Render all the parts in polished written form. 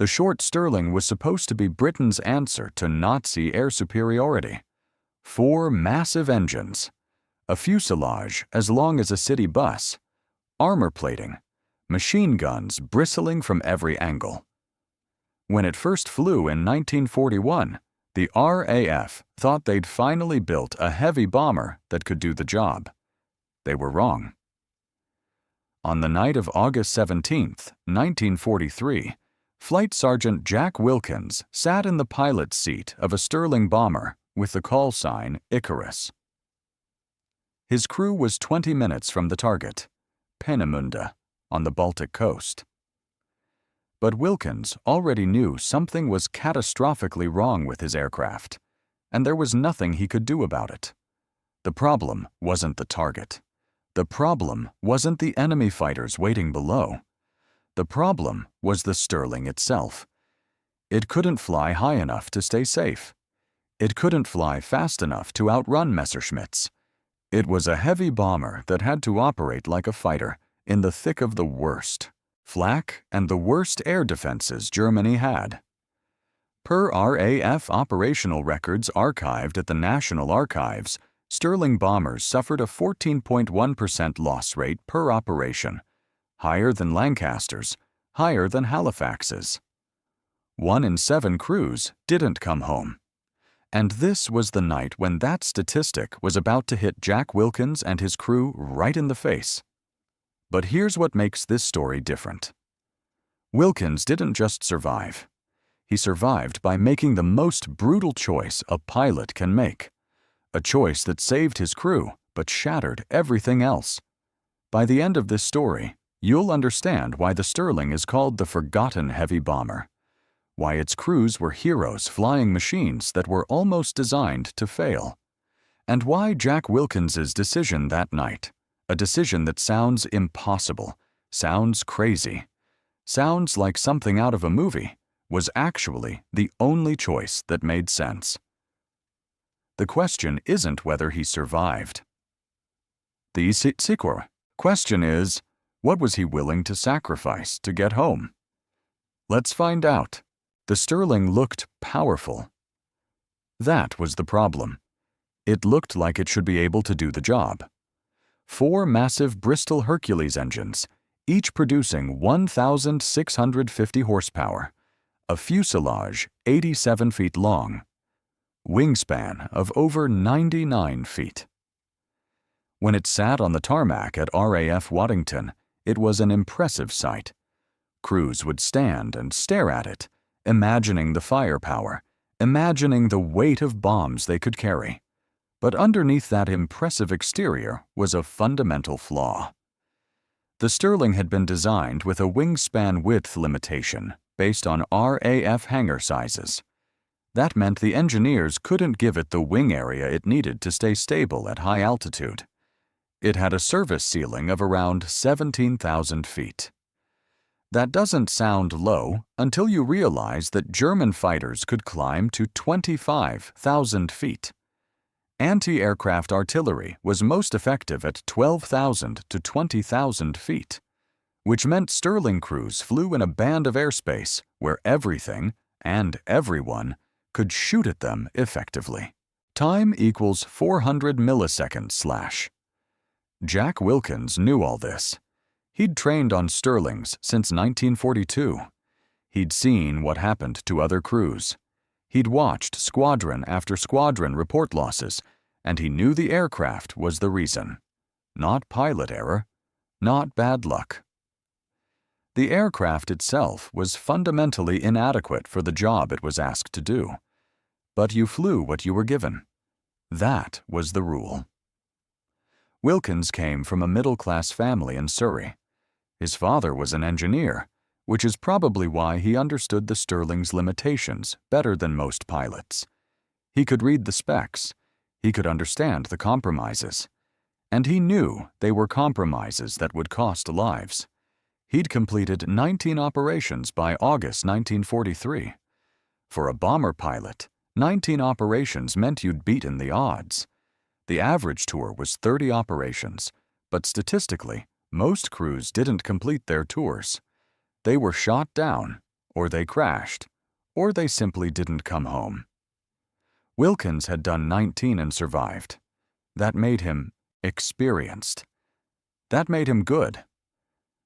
The short Stirling was supposed to be Britain's answer to Nazi air superiority. 4 massive engines, a fuselage as long as a city bus, armor plating, machine guns bristling from every angle. When it first flew in 1941, the RAF thought they'd finally built a heavy bomber that could do the job. They were wrong. On the night of August 17, 1943, Flight Sergeant Jack Wilkins sat in the pilot's seat of a Stirling Bomber with the call sign Icarus. His crew was 20 minutes from the target, Peenemünde, on the Baltic coast. But Wilkins already knew something was catastrophically wrong with his aircraft, and there was nothing he could do about it. The problem wasn't the target. The problem wasn't the enemy fighters waiting below. The problem was the Stirling itself. It couldn't fly high enough to stay safe. It couldn't fly fast enough to outrun Messerschmitts. It was a heavy bomber that had to operate like a fighter in the thick of the worst flak and the worst air defenses Germany had. Per RAF operational records archived at the National Archives, Stirling bombers suffered a 14.1% loss rate per operation, higher than Lancasters, higher than Halifax's. 1 in 7 crews didn't come home. And this was the night when that statistic was about to hit Jack Wilkins and his crew right in the face. But here's what makes this story different. Wilkins didn't just survive. He survived by making the most brutal choice a pilot can make. A choice that saved his crew, but shattered everything else. By the end of this story, you'll understand why the Stirling is called the forgotten heavy bomber. Why its crews were heroes flying machines that were almost designed to fail. And why Jack Wilkins's decision that night, a decision that sounds impossible, sounds crazy, sounds like something out of a movie, was actually the only choice that made sense. The question isn't whether he survived. The sequel question is, what was he willing to sacrifice to get home? Let's find out. The Stirling looked powerful. That was the problem. It looked like it should be able to do the job. 4 massive Bristol Hercules engines, each producing 1,650 horsepower, a fuselage 87 feet long, wingspan of over 99 feet. When it sat on the tarmac at RAF Waddington, it was an impressive sight. Crews would stand and stare at it, imagining the firepower, imagining the weight of bombs they could carry. But underneath that impressive exterior was a fundamental flaw. The Stirling had been designed with a wingspan width limitation based on RAF hangar sizes. That meant the engineers couldn't give it the wing area it needed to stay stable at high altitude. It had a service ceiling of around 17,000 feet. That doesn't sound low until you realize that German fighters could climb to 25,000 feet. Anti-aircraft artillery was most effective at 12,000 to 20,000 feet, which meant Stirling crews flew in a band of airspace where everything and everyone could shoot at them effectively. Time equals 400 milliseconds/. Jack Wilkins knew all this. He'd trained on Stirlings since 1942. He'd seen what happened to other crews. He'd watched squadron after squadron report losses, and he knew the aircraft was the reason. Not pilot error, not bad luck. The aircraft itself was fundamentally inadequate for the job it was asked to do. But you flew what you were given. That was the rule. Wilkins came from a middle-class family in Surrey. His father was an engineer, which is probably why he understood the Stirling's limitations better than most pilots. He could read the specs, he could understand the compromises, and he knew they were compromises that would cost lives. He'd completed 19 operations by August 1943. For a bomber pilot, 19 operations meant you'd beaten the odds. The average tour was 30 operations, but statistically, most crews didn't complete their tours. They were shot down, or they crashed, or they simply didn't come home. Wilkins had done 19 and survived. That made him experienced. That made him good.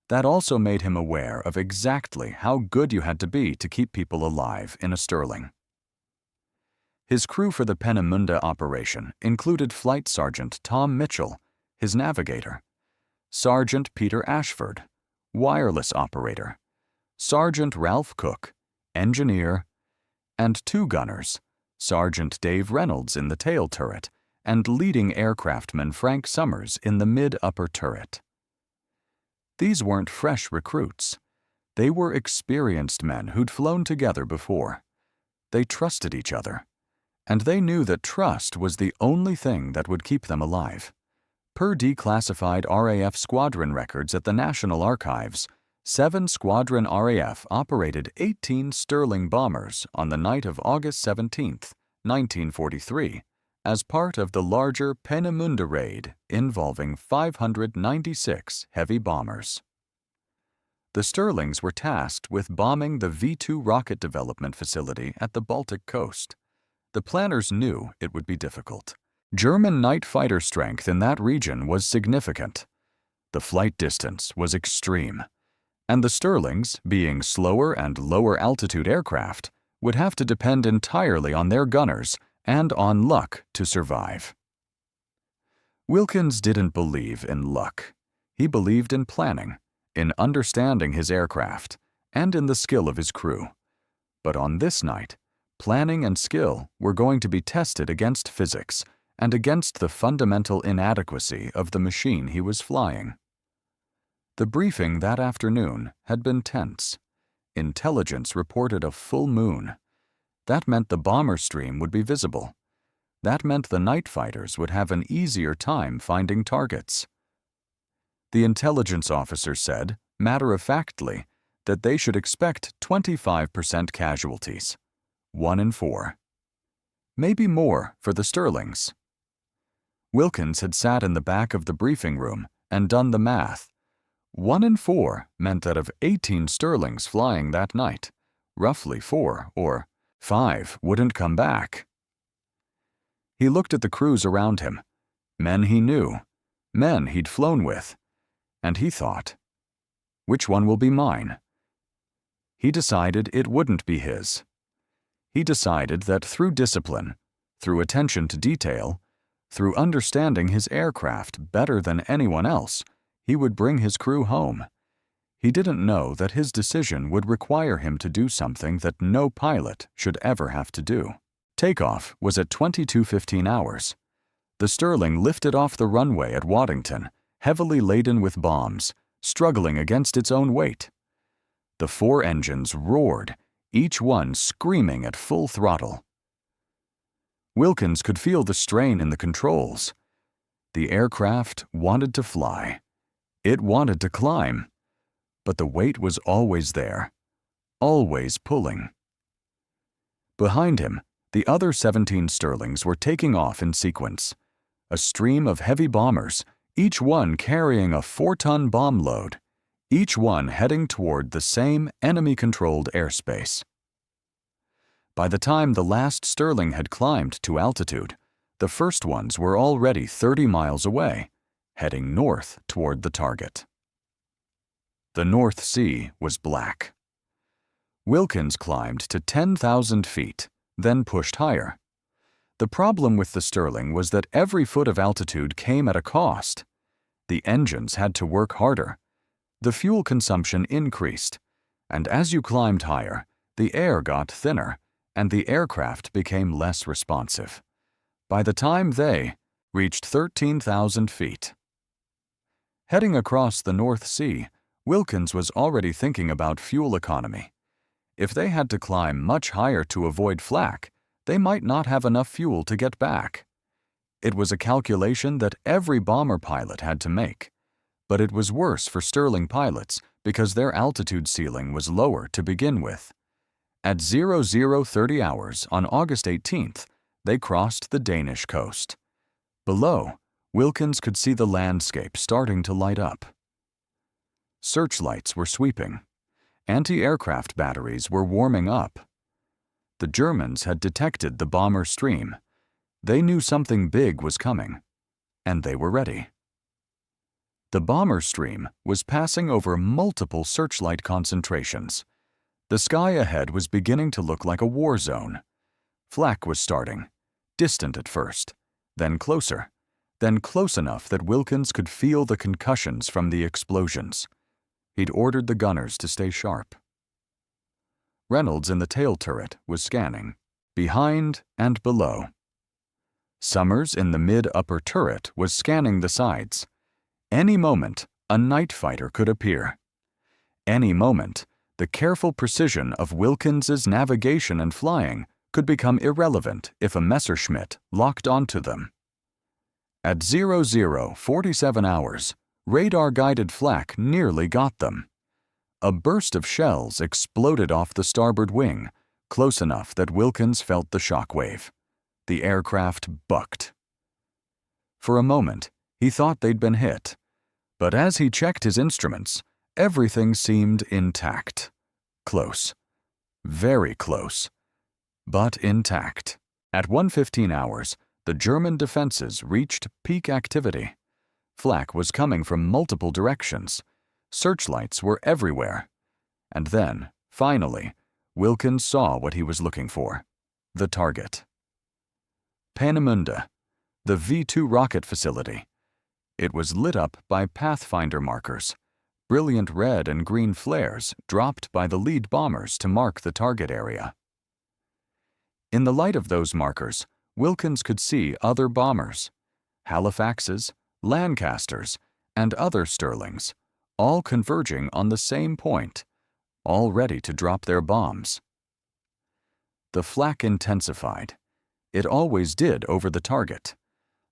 That also made him aware of exactly how good you had to be to keep people alive in a Stirling. His crew for the Peenemünde operation included Flight Sergeant Tom Mitchell, his navigator, Sergeant Peter Ashford, wireless operator, Sergeant Ralph Cook, engineer, and 2 gunners, Sergeant Dave Reynolds in the tail turret and leading aircraftman Frank Summers in the mid-upper turret. These weren't fresh recruits. They were experienced men who'd flown together before. They trusted each other, and they knew that trust was the only thing that would keep them alive. Per declassified RAF squadron records at the National Archives, 7 Squadron RAF operated 18 Stirling bombers on the night of August 17, 1943, as part of the larger Peenemünde raid involving 596 heavy bombers. The Stirlings were tasked with bombing the V-2 rocket development facility at the Baltic coast. The planners knew it would be difficult. German night fighter strength in that region was significant. The flight distance was extreme, and the Stirlings, being slower and lower altitude aircraft, would have to depend entirely on their gunners and on luck to survive. Wilkins didn't believe in luck. He believed in planning, in understanding his aircraft, and in the skill of his crew. But on this night, planning and skill were going to be tested against physics and against the fundamental inadequacy of the machine he was flying. The briefing that afternoon had been tense. Intelligence reported a full moon. That meant the bomber stream would be visible. That meant the night fighters would have an easier time finding targets. The intelligence officer said, matter-of-factly, that they should expect 25% casualties, 1 in 4. Maybe more for the Stirlings. Wilkins had sat in the back of the briefing room and done the math. 1 in 4 meant that of 18 Stirlings flying that night, roughly 4 or 5 wouldn't come back. He looked at the crews around him, men he knew, men he'd flown with, and he thought, which one will be mine? He decided it wouldn't be his. He decided that through discipline, through attention to detail, through understanding his aircraft better than anyone else, he would bring his crew home. He didn't know that his decision would require him to do something that no pilot should ever have to do. Takeoff was at 22:15 hours. The Stirling lifted off the runway at Waddington, heavily laden with bombs, struggling against its own weight. The 4 engines roared, each one screaming at full throttle. Wilkins could feel the strain in the controls. The aircraft wanted to fly. It wanted to climb. But the weight was always there, always pulling. Behind him, the other 17 Stirlings were taking off in sequence. A stream of heavy bombers, each one carrying a 4-ton bomb load, each one heading toward the same enemy-controlled airspace. By the time the last Stirling had climbed to altitude, the first ones were already 30 miles away, heading north toward the target. The North Sea was black. Wilkins climbed to 10,000 feet, then pushed higher. The problem with the Stirling was that every foot of altitude came at a cost. The engines had to work harder. The fuel consumption increased, and as you climbed higher, the air got thinner, and the aircraft became less responsive. By the time they reached 13,000 feet. Heading across the North Sea, Wilkins was already thinking about fuel economy. If they had to climb much higher to avoid flak, they might not have enough fuel to get back. It was a calculation that every bomber pilot had to make, but it was worse for Stirling pilots because their altitude ceiling was lower to begin with. At 0030 hours on August 18th, they crossed the Danish coast. Below, Wilkins could see the landscape starting to light up. Searchlights were sweeping. Anti-aircraft batteries were warming up. The Germans had detected the bomber stream. They knew something big was coming, and they were ready. The bomber stream was passing over multiple searchlight concentrations. The sky ahead was beginning to look like a war zone. Flak was starting, distant at first, then closer, then close enough that Wilkins could feel the concussions from the explosions. He'd ordered the gunners to stay sharp. Reynolds in the tail turret was scanning, behind and below. Summers in the mid-upper turret was scanning the sides. Any moment, a night fighter could appear. Any moment, the careful precision of Wilkins's navigation and flying could become irrelevant if a Messerschmitt locked onto them. At 00:47 hours, radar-guided flak nearly got them. A burst of shells exploded off the starboard wing, close enough that Wilkins felt the shockwave. The aircraft bucked. For a moment, he thought they'd been hit, but as he checked his instruments, everything seemed intact. Close. Very close. But intact. At 1:15 hours, the German defenses reached peak activity. Flak was coming from multiple directions. Searchlights were everywhere. And then, finally, Wilkins saw what he was looking for. The target. Peenemünde, the V-2 rocket facility. It was lit up by Pathfinder markers, brilliant red and green flares dropped by the lead bombers to mark the target area. In the light of those markers, Wilkins could see other bombers, Halifaxes, Lancasters, and other Stirlings, all converging on the same point, all ready to drop their bombs. The flak intensified. It always did over the target.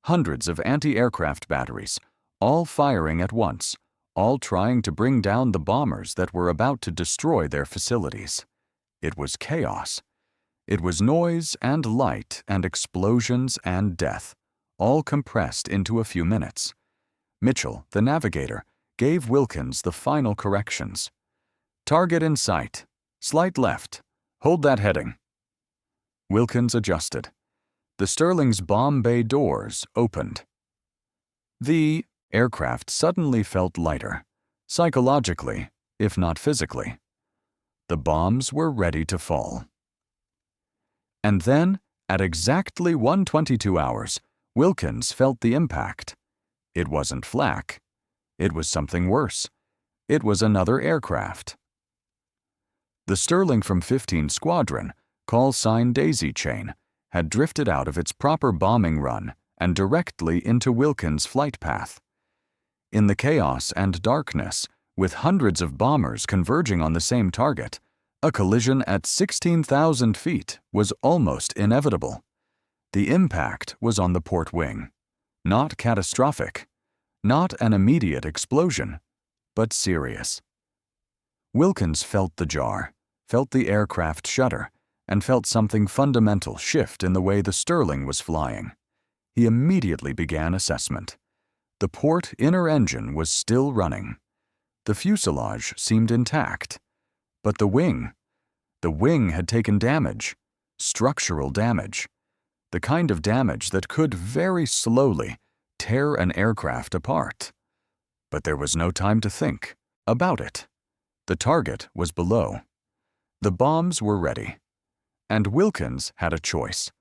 Hundreds of anti-aircraft batteries, all firing at once, all trying to bring down the bombers that were about to destroy their facilities. It was chaos. It was noise and light and explosions and death, all compressed into a few minutes. Mitchell, the navigator, gave Wilkins the final corrections. Target in sight. Slight left. Hold that heading. Wilkins adjusted. The Stirling's bomb bay doors opened. The aircraft suddenly felt lighter, psychologically, if not physically. The bombs were ready to fall. And then, at exactly 1:22 hours, Wilkins felt the impact. It wasn't flak. It was something worse. It was another aircraft. The Stirling from 15 Squadron, call sign Daisy Chain, had drifted out of its proper bombing run and directly into Wilkins' flight path. In the chaos and darkness, with hundreds of bombers converging on the same target, a collision at 16,000 feet was almost inevitable. The impact was on the port wing. Not catastrophic, not an immediate explosion, but serious. Wilkins felt the jar, felt the aircraft shudder, and felt something fundamental shift in the way the Stirling was flying. He immediately began assessment. The port inner engine was still running. The fuselage seemed intact. But the wing had taken damage, structural damage, the kind of damage that could very slowly tear an aircraft apart. But there was no time to think about it. The target was below. The bombs were ready. And Wilkins had a choice: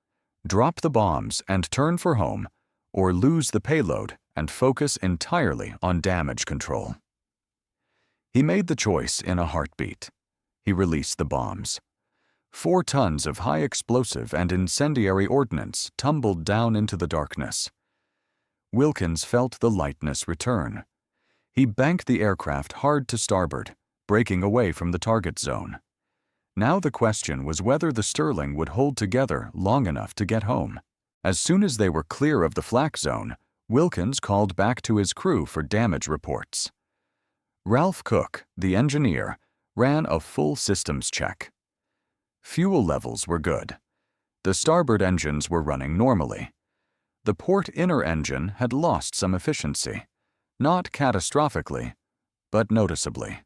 drop the bombs and turn for home, or lose the payload and focus entirely on damage control. He made the choice in a heartbeat. He released the bombs. 4 tons of high explosive and incendiary ordnance tumbled down into the darkness. Wilkins felt the lightness return. He banked the aircraft hard to starboard, breaking away from the target zone. Now the question was whether the Stirling would hold together long enough to get home. As soon as they were clear of the flak zone, Wilkins called back to his crew for damage reports. Ralph Cook, the engineer, ran a full systems check. Fuel levels were good. The starboard engines were running normally. The port inner engine had lost some efficiency, not catastrophically, but noticeably.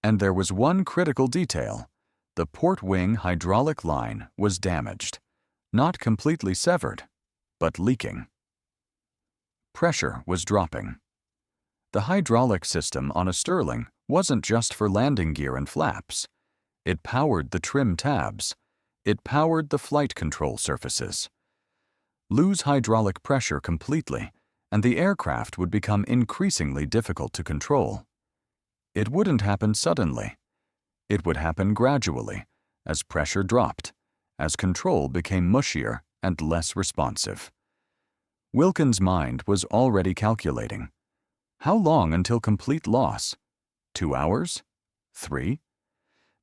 And there was one critical detail. The port wing hydraulic line was damaged, not completely severed, but leaking. Pressure was dropping. The hydraulic system on a Stirling wasn't just for landing gear and flaps. It powered the trim tabs. It powered the flight control surfaces. Lose hydraulic pressure completely, and the aircraft would become increasingly difficult to control. It wouldn't happen suddenly. It would happen gradually, as pressure dropped, as control became mushier and less responsive. Wilkins' mind was already calculating. How long until complete loss? 2 hours? 3?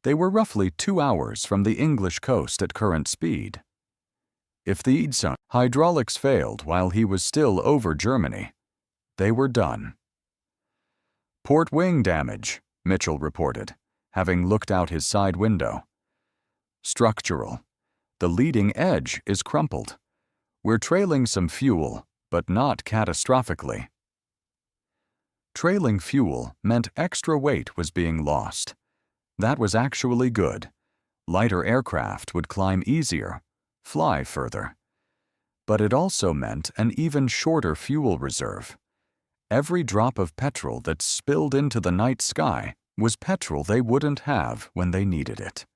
They were roughly 2 hours from the English coast at current speed. If the Eidson hydraulics failed while he was still over Germany, they were done. "Port wing damage," Mitchell reported, having looked out his side window. "Structural. The leading edge is crumpled. We're trailing some fuel, but not catastrophically." Trailing fuel meant extra weight was being lost. That was actually good. Lighter aircraft would climb easier, fly further. But it also meant an even shorter fuel reserve. Every drop of petrol that spilled into the night sky was petrol they wouldn't have when they needed it.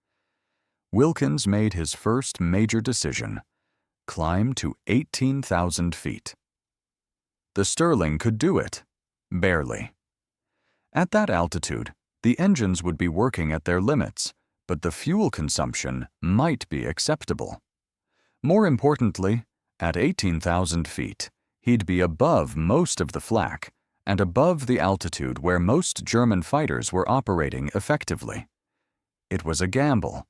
Wilkins made his first major decision: climb to 18,000 feet. The Stirling could do it, barely. At that altitude, the engines would be working at their limits, but the fuel consumption might be acceptable. More importantly, at 18,000 feet, he'd be above most of the flak and above the altitude where most German fighters were operating effectively. It was a gamble.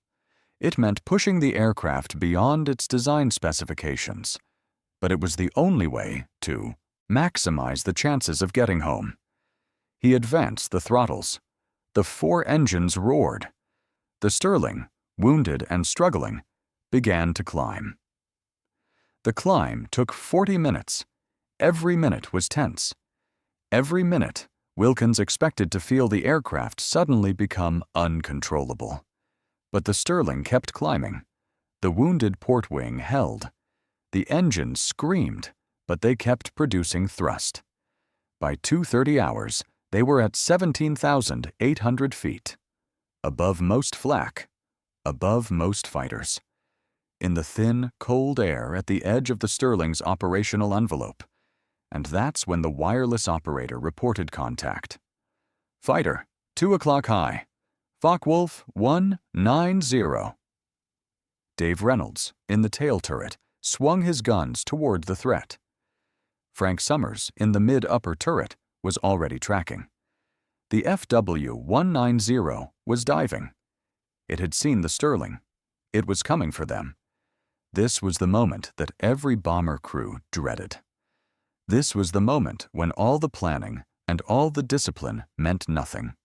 It meant pushing the aircraft beyond its design specifications, but it was the only way to maximize the chances of getting home. He advanced the throttles. The 4 engines roared. The Stirling, wounded and struggling, began to climb. The climb took 40 minutes. Every minute was tense. Every minute, Wilkins expected to feel the aircraft suddenly become uncontrollable. But the Stirling kept climbing. The wounded port wing held. The engines screamed, but they kept producing thrust. By 2:30 hours, they were at 17,800 feet. Above most flak, above most fighters. In the thin, cold air at the edge of the Stirling's operational envelope. And that's when the wireless operator reported contact. "Fighter, 2 o'clock high. Focke-Wulf 190. Dave Reynolds, in the tail turret, swung his guns toward the threat. Frank Summers, in the mid-upper turret, was already tracking. The FW-190 was diving. It had seen the Stirling. It was coming for them. This was the moment that every bomber crew dreaded. This was the moment when all the planning and all the discipline meant nothing.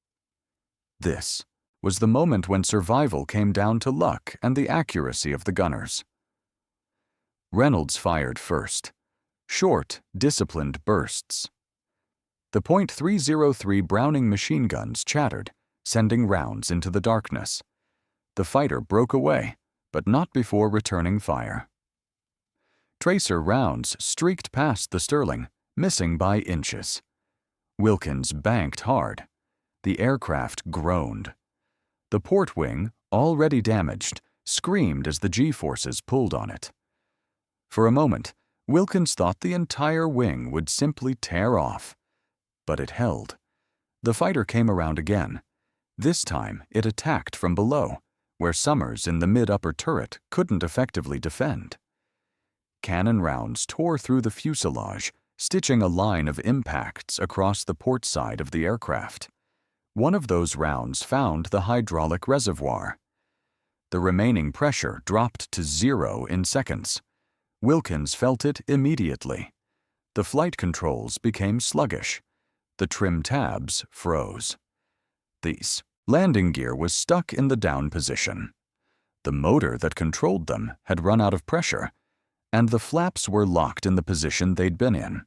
This was the moment when survival came down to luck and the accuracy of the gunners. Reynolds fired first. Short, disciplined bursts. The .303 Browning machine guns chattered, sending rounds into the darkness. The fighter broke away, but not before returning fire. Tracer rounds streaked past the Stirling, missing by inches. Wilkins banked hard. The aircraft groaned. The port wing, already damaged, screamed as the G-forces pulled on it. For a moment, Wilkins thought the entire wing would simply tear off. But it held. The fighter came around again. This time, it attacked from below, where Summers in the mid-upper turret couldn't effectively defend. Cannon rounds tore through the fuselage, stitching a line of impacts across the port side of the aircraft. One of those rounds found the hydraulic reservoir. The remaining pressure dropped to 0 in seconds. Wilkins felt it immediately. The flight controls became sluggish. The trim tabs froze. The landing gear was stuck in the down position. The motor that controlled them had run out of pressure, and the flaps were locked in the position they'd been in.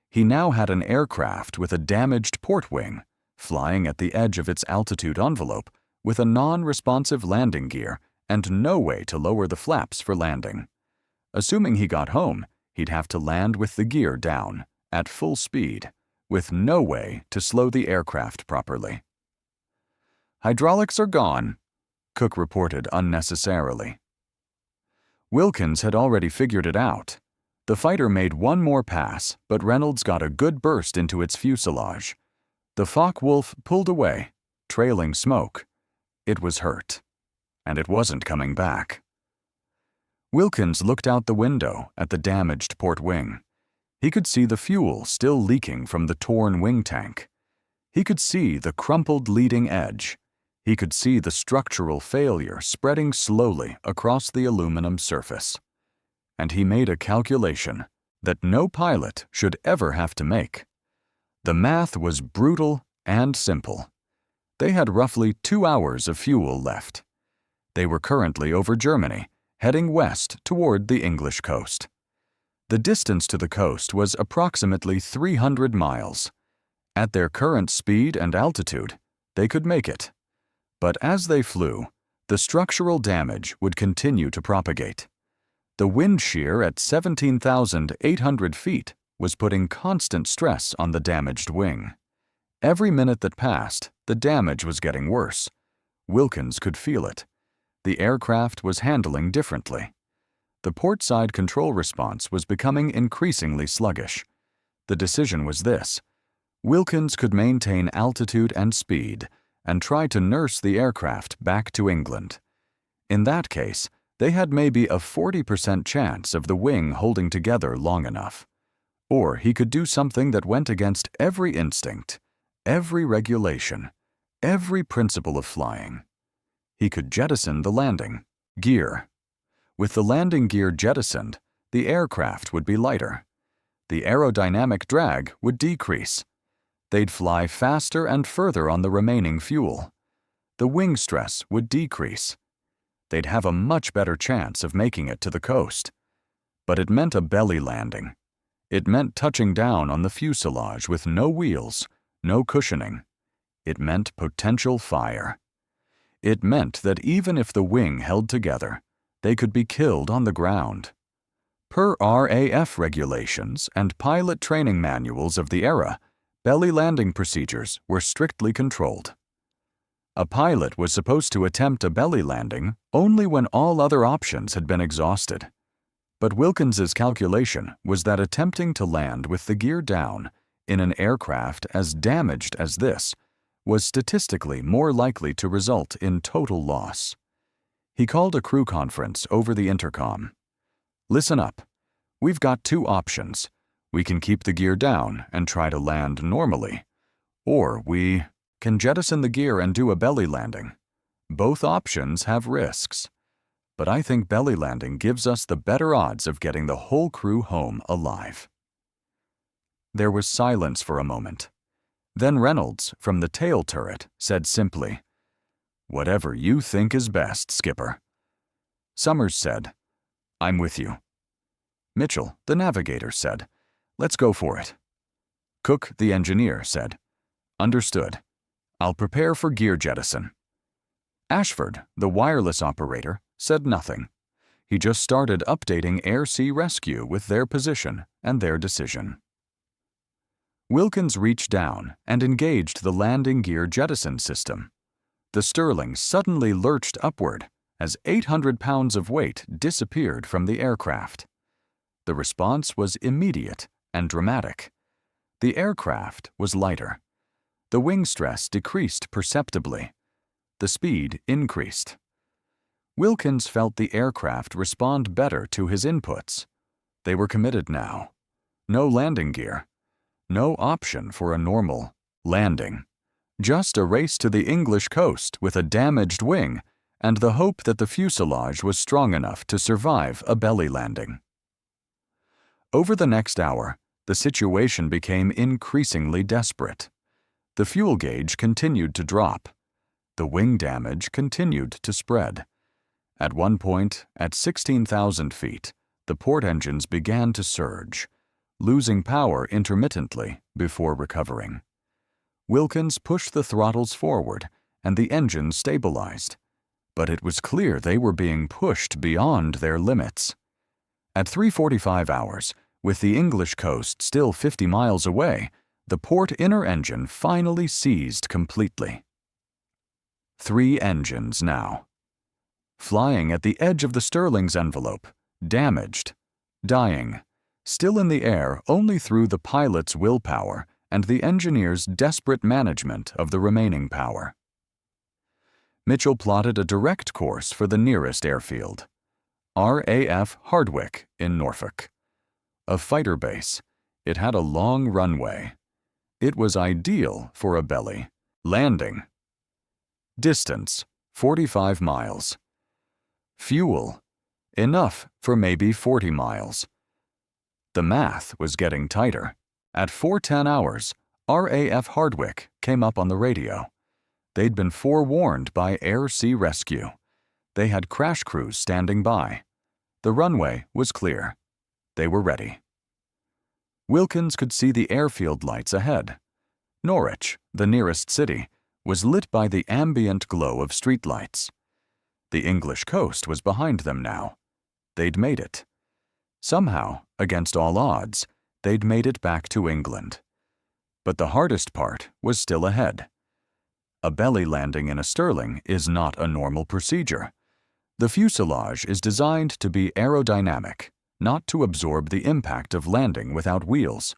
He now had an aircraft with a damaged port wing, flying at the edge of its altitude envelope with a non-responsive landing gear and no way to lower the flaps for landing. Assuming he got home, he'd have to land with the gear down, at full speed, with no way to slow the aircraft properly. "Hydraulics are gone," Cook reported unnecessarily. Wilkins had already figured it out. The fighter made one more pass, but Reynolds got a good burst into its fuselage. The Focke-Wulf pulled away, trailing smoke. It was hurt, and it wasn't coming back. Wilkins looked out the window at the damaged port wing. He could see the fuel still leaking from the torn wing tank. He could see the crumpled leading edge. He could see the structural failure spreading slowly across the aluminum surface. And he made a calculation that no pilot should ever have to make. The math was brutal and simple. They had roughly 2 hours of fuel left. They were currently over Germany, heading west toward the English coast. The distance to the coast was approximately 300 miles. At their current speed and altitude, they could make it. But as they flew, the structural damage would continue to propagate. The wind shear at 17,800 feet was putting constant stress on the damaged wing. Every minute that passed, the damage was getting worse. Wilkins could feel it. The aircraft was handling differently. The port-side control response was becoming increasingly sluggish. The decision was this: Wilkins could maintain altitude and speed and try to nurse the aircraft back to England. In that case, they had maybe a 40% chance of the wing holding together long enough. Or he could do something that went against every instinct, every regulation, every principle of flying. He could jettison the landing gear. With the landing gear jettisoned, the aircraft would be lighter. The aerodynamic drag would decrease. They'd fly faster and further on the remaining fuel. The wing stress would decrease. They'd have a much better chance of making it to the coast. But it meant a belly landing. It meant touching down on the fuselage with no wheels, no cushioning. It meant potential fire. It meant that even if the wing held together, they could be killed on the ground. Per RAF regulations and pilot training manuals of the era, belly landing procedures were strictly controlled. A pilot was supposed to attempt a belly landing only when all other options had been exhausted. But Wilkins's calculation was that attempting to land with the gear down in an aircraft as damaged as this was statistically more likely to result in total loss. He called a crew conference over the intercom. "Listen up. We've got 2 options. We can keep the gear down and try to land normally, or we can jettison the gear and do a belly landing. Both options have risks, but I think belly landing gives us the better odds of getting the whole crew home alive." There was silence for a moment. Then Reynolds, from the tail turret, said simply, "Whatever you think is best, Skipper." Summers said, "I'm with you." Mitchell, the navigator, said, "Let's go for it." Cook, the engineer, said, "Understood. I'll prepare for gear jettison." Ashford, the wireless operator, said nothing. He just started updating Air-Sea Rescue with their position and their decision. Wilkins reached down and engaged the landing gear jettison system. The Stirling suddenly lurched upward as 800 pounds of weight disappeared from the aircraft. The response was immediate and dramatic. The aircraft was lighter. The wing stress decreased perceptibly. The speed increased. Wilkins felt the aircraft respond better to his inputs. They were committed now. No landing gear. No option for a normal landing. Just a race to the English coast with a damaged wing and the hope that the fuselage was strong enough to survive a belly landing. Over the next hour, the situation became increasingly desperate. The fuel gauge continued to drop. The wing damage continued to spread. At one point, at 16,000 feet, the port engines began to surge, losing power intermittently before recovering. Wilkins pushed the throttles forward, and the engines stabilized. But it was clear they were being pushed beyond their limits. At 3:45 hours, with the English coast still 50 miles away, the port inner engine finally seized completely. 3 engines now. Flying at the edge of the Stirling's envelope, damaged, dying, still in the air only through the pilot's willpower and the engineer's desperate management of the remaining power. Mitchell plotted a direct course for the nearest airfield, RAF Hardwicke in Norfolk. A fighter base, it had a long runway. It was ideal for a belly. Landing. Distance, 45 miles. Fuel, enough for maybe 40 miles. The math was getting tighter. At 4:10 hours, RAF Hardwicke came up on the radio. They'd been forewarned by Air-Sea Rescue. They had crash crews standing by. The runway was clear. They were ready. Wilkins could see the airfield lights ahead. Norwich, the nearest city, was lit by the ambient glow of streetlights. The English coast was behind them now. They'd made it. Somehow, against all odds, they'd made it back to England. But the hardest part was still ahead. A belly landing in a Stirling is not a normal procedure. The fuselage is designed to be aerodynamic, not to absorb the impact of landing without wheels.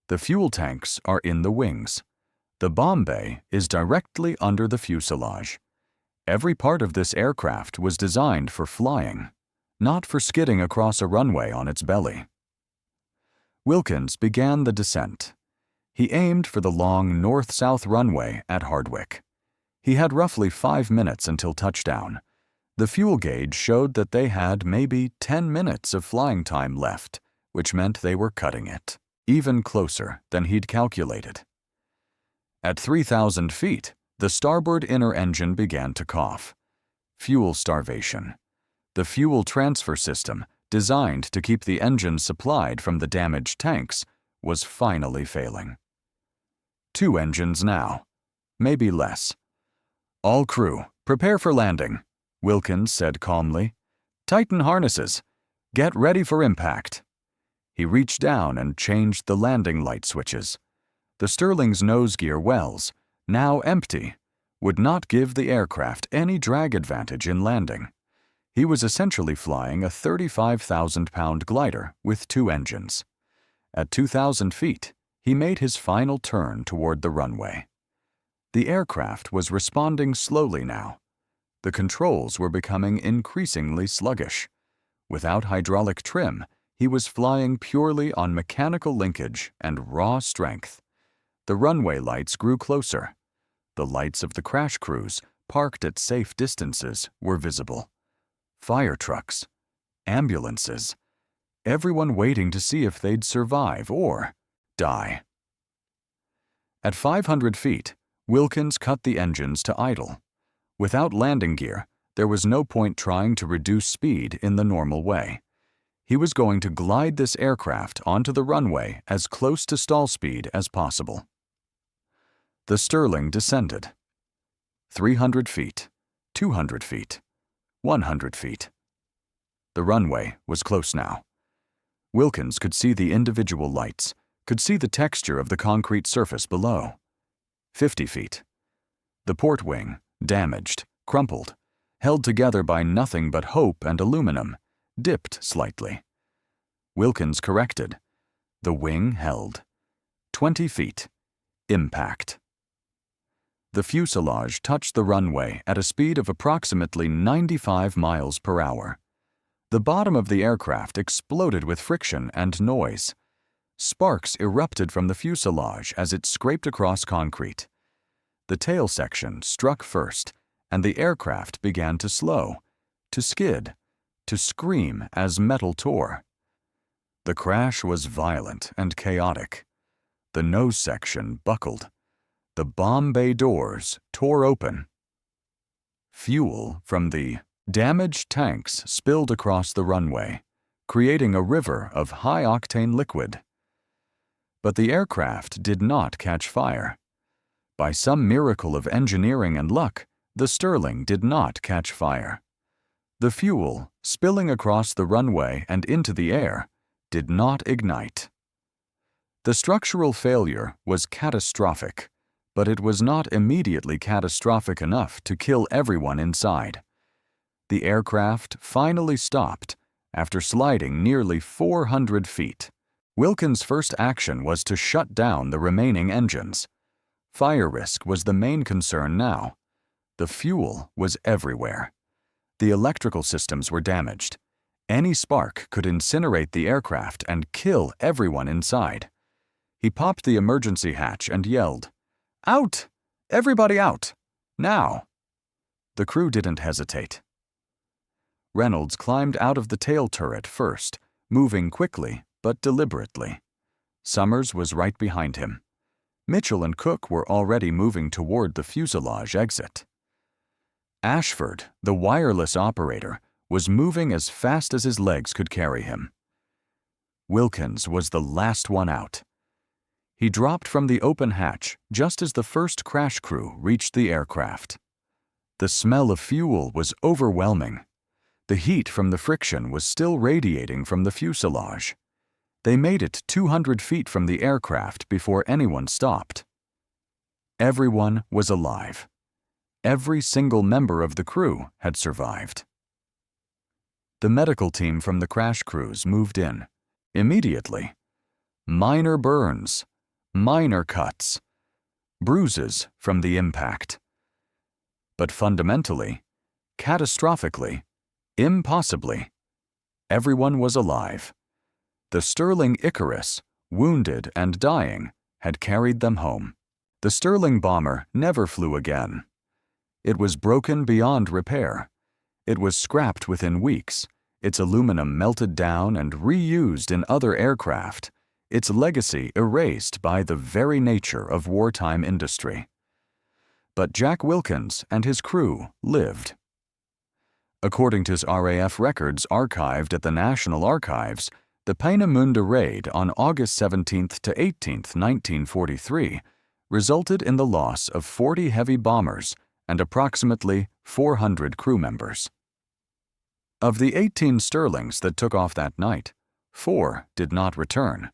The fuel tanks are in the wings. The bomb bay is directly under the fuselage. Every part of this aircraft was designed for flying, not for skidding across a runway on its belly. Wilkins began the descent. He aimed for the long north-south runway at Hardwicke. He had roughly 5 minutes until touchdown. The fuel gauge showed that they had maybe 10 minutes of flying time left, which meant they were cutting it, even closer than he'd calculated. At 3,000 feet, the starboard inner engine began to cough. Fuel starvation. The fuel transfer system, designed to keep the engine supplied from the damaged tanks, was finally failing. 2 engines now, maybe less. "All crew, prepare for landing," Wilkins said calmly. "Tighten harnesses. Get ready for impact." He reached down and changed the landing light switches. The Stirling's nose gear wells, now empty, would not give the aircraft any drag advantage in landing. He was essentially flying a 35,000-pound glider with 2 engines. At 2,000 feet, he made his final turn toward the runway. The aircraft was responding slowly now. The controls were becoming increasingly sluggish. Without hydraulic trim, he was flying purely on mechanical linkage and raw strength. The runway lights grew closer. The lights of the crash crews, parked at safe distances, were visible. Fire trucks, ambulances, everyone waiting to see if they'd survive or die. At 500 feet, Wilkins cut the engines to idle. Without landing gear, there was no point trying to reduce speed in the normal way. He was going to glide this aircraft onto the runway as close to stall speed as possible. The Stirling descended. 300 feet, 200 feet, 100 feet. The runway was close now. Wilkins could see the individual lights, could see the texture of the concrete surface below. 50 feet. The port wing, damaged, crumpled, held together by nothing but hope and aluminum, dipped slightly. Wilkins corrected. The wing held. 20 feet. Impact. The fuselage touched the runway at a speed of approximately 95 miles per hour. The bottom of the aircraft exploded with friction and noise. Sparks erupted from the fuselage as it scraped across concrete. The tail section struck first, and the aircraft began to slow, to skid, to scream as metal tore. The crash was violent and chaotic. The nose section buckled. The bomb bay doors tore open. Fuel from the damaged tanks spilled across the runway, creating a river of high-octane liquid. But the aircraft did not catch fire. By some miracle of engineering and luck, the Stirling did not catch fire. The fuel, spilling across the runway and into the air, did not ignite. The structural failure was catastrophic, but it was not immediately catastrophic enough to kill everyone inside. The aircraft finally stopped after sliding nearly 400 feet. Wilkins' first action was to shut down the remaining engines. Fire risk was the main concern now. The fuel was everywhere. The electrical systems were damaged. Any spark could incinerate the aircraft and kill everyone inside. He popped the emergency hatch and yelled, "Out! Everybody out! Now!" The crew didn't hesitate. Reynolds climbed out of the tail turret first, moving quickly but deliberately. Summers was right behind him. Mitchell and Cook were already moving toward the fuselage exit. Ashford, the wireless operator, was moving as fast as his legs could carry him. Wilkins was the last one out. He dropped from the open hatch just as the first crash crew reached the aircraft. The smell of fuel was overwhelming. The heat from the friction was still radiating from the fuselage. They made it 200 feet from the aircraft before anyone stopped. Everyone was alive. Every single member of the crew had survived. The medical team from the crash crews moved in. Immediately. Minor burns, minor cuts, bruises from the impact. But fundamentally, catastrophically, impossibly, everyone was alive. The Stirling Icarus, wounded and dying, had carried them home. The Stirling Bomber never flew again. It was broken beyond repair. It was scrapped within weeks, its aluminum melted down and reused in other aircraft, its legacy erased by the very nature of wartime industry. But Jack Wilkins and his crew lived. According to his RAF records archived at the National Archives, the Peenemünde raid on August 17 to 18, 1943, resulted in the loss of 40 heavy bombers and approximately 400 crew members. Of the 18 Stirlings that took off that night, 4 did not return.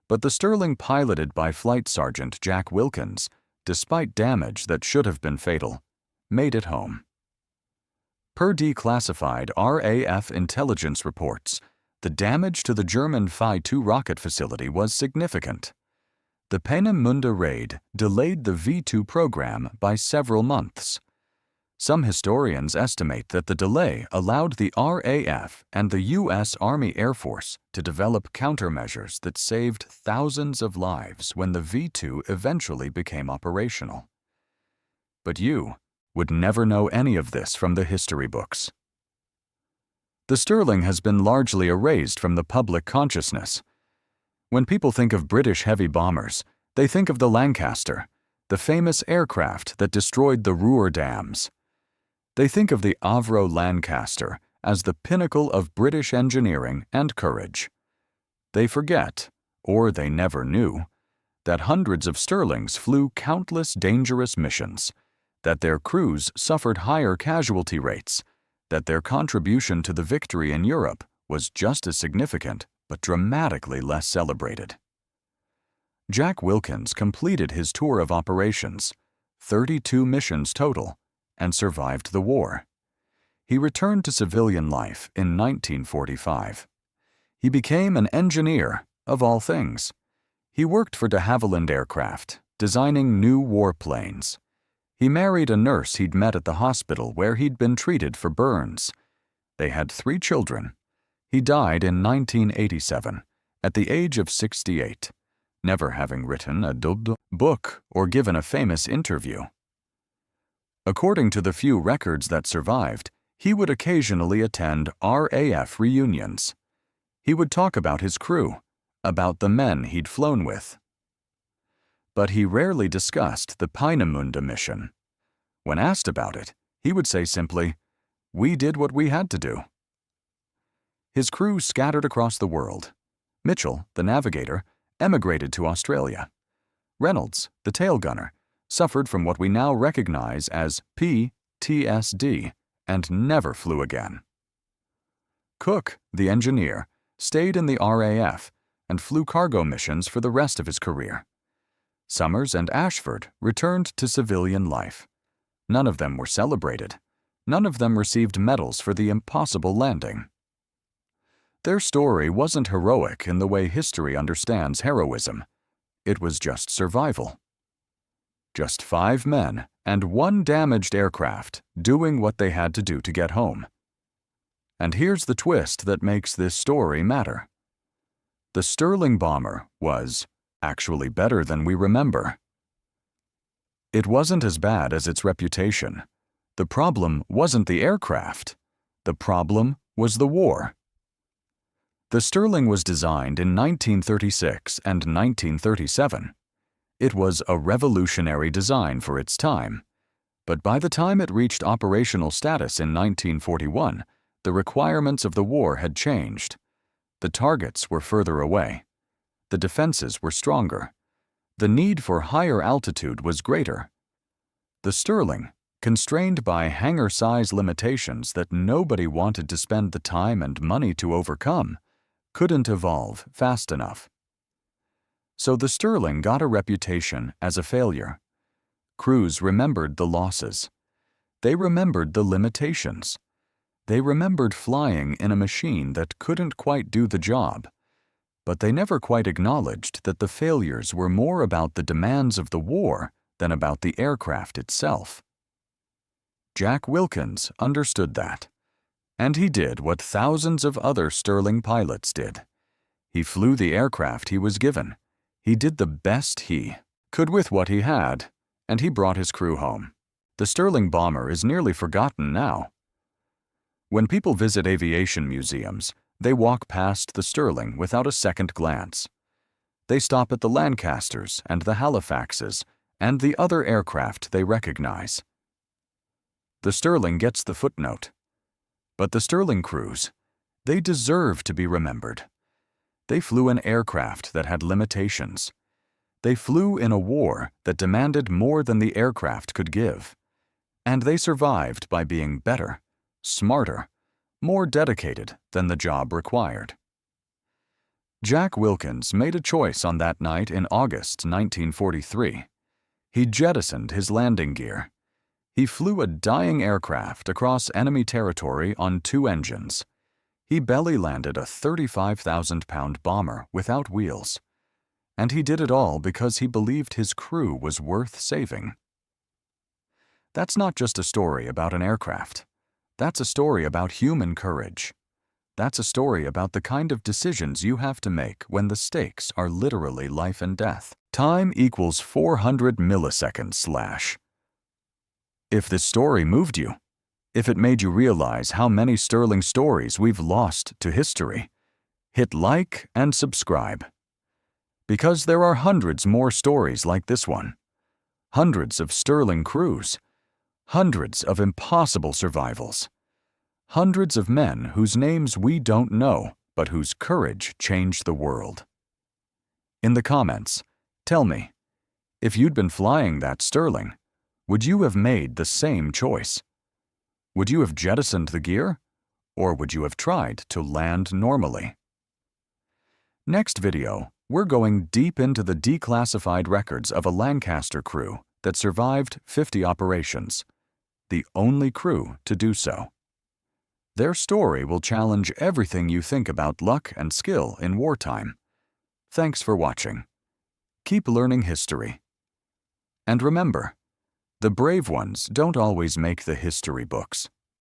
But the Stirling piloted by Flight Sergeant Jack Wilkins, despite damage that should have been fatal, made it home. Per declassified RAF intelligence reports, the damage to the German Phi-2 rocket facility was significant. The Peenemünde raid delayed the V-2 program by several months. Some historians estimate that the delay allowed the RAF and the U.S. Army Air Force to develop countermeasures that saved thousands of lives when the V-2 eventually became operational. But you would never know any of this from the history books. The Stirling has been largely erased from the public consciousness. When people think of British heavy bombers, they think of the Lancaster, the famous aircraft that destroyed the Ruhr dams. They think of the Avro Lancaster as the pinnacle of British engineering and courage. They forget, or they never knew, that hundreds of Stirlings flew countless dangerous missions, that their crews suffered higher casualty rates, that their contribution to the victory in Europe was just as significant but dramatically less celebrated. Jack Wilkins completed his tour of operations, 32 missions total, and survived the war. He returned to civilian life in 1945. He became an engineer, of all things. He worked for de Havilland Aircraft, designing new warplanes. He married a nurse he'd met at the hospital where he'd been treated for burns. They had 3 children. He died in 1987, at the age of 68, never having written a book or given a famous interview. According to the few records that survived, he would occasionally attend RAF reunions. He would talk about his crew, about the men he'd flown with. But he rarely discussed the Peenemünde mission. When asked about it, he would say simply, "We did what we had to do." His crew scattered across the world. Mitchell, the navigator, emigrated to Australia. Reynolds, the tail gunner, suffered from what we now recognize as PTSD, and never flew again. Cook, the engineer, stayed in the RAF and flew cargo missions for the rest of his career. Summers and Ashford returned to civilian life. None of them were celebrated. None of them received medals for the impossible landing. Their story wasn't heroic in the way history understands heroism. It was just survival. Just 5 men and 1 damaged aircraft doing what they had to do to get home. And here's the twist that makes this story matter. The Stirling Bomber was actually better than we remember. It wasn't as bad as its reputation. The problem wasn't the aircraft. The problem was the war. The Stirling was designed in 1936 and 1937. It was a revolutionary design for its time. But by the time it reached operational status in 1941, the requirements of the war had changed. The targets were further away. The defenses were stronger. The need for higher altitude was greater. The Stirling, constrained by hangar size limitations that nobody wanted to spend the time and money to overcome, couldn't evolve fast enough. So the Stirling got a reputation as a failure. Crews remembered the losses. They remembered the limitations. They remembered flying in a machine that couldn't quite do the job. But they never quite acknowledged that the failures were more about the demands of the war than about the aircraft itself. Jack Wilkins understood that. And he did what thousands of other Stirling pilots did. He flew the aircraft he was given. He did the best he could with what he had, and he brought his crew home. The Stirling Bomber is nearly forgotten now. When people visit aviation museums, they walk past the Stirling without a second glance. They stop at the Lancasters and the Halifaxes and the other aircraft they recognize. The Stirling gets the footnote. But the Stirling crews, they deserve to be remembered. They flew an aircraft that had limitations. They flew in a war that demanded more than the aircraft could give. And they survived by being better, smarter, more dedicated than the job required. Jack Wilkins made a choice on that night in August 1943. He jettisoned his landing gear. He flew a dying aircraft across enemy territory on 2 engines. He belly-landed a 35,000-pound bomber without wheels. And he did it all because he believed his crew was worth saving. That's not just a story about an aircraft. That's a story about human courage. That's a story about the kind of decisions you have to make when the stakes are literally life and death. Time equals 400 milliseconds/. If this story moved you, if it made you realize how many Stirling stories we've lost to history, hit like and subscribe. Because there are hundreds more stories like this one. Hundreds of Stirling crews. Hundreds of impossible survivals. Hundreds of men whose names we don't know, but whose courage changed the world. In the comments, tell me, if you'd been flying that Stirling, would you have made the same choice? Would you have jettisoned the gear? Or would you have tried to land normally? Next video, we're going deep into the declassified records of a Lancaster crew that survived 50 operations, the only crew to do so. Their story will challenge everything you think about luck and skill in wartime. Thanks for watching. Keep learning history. And remember, the brave ones don't always make the history books.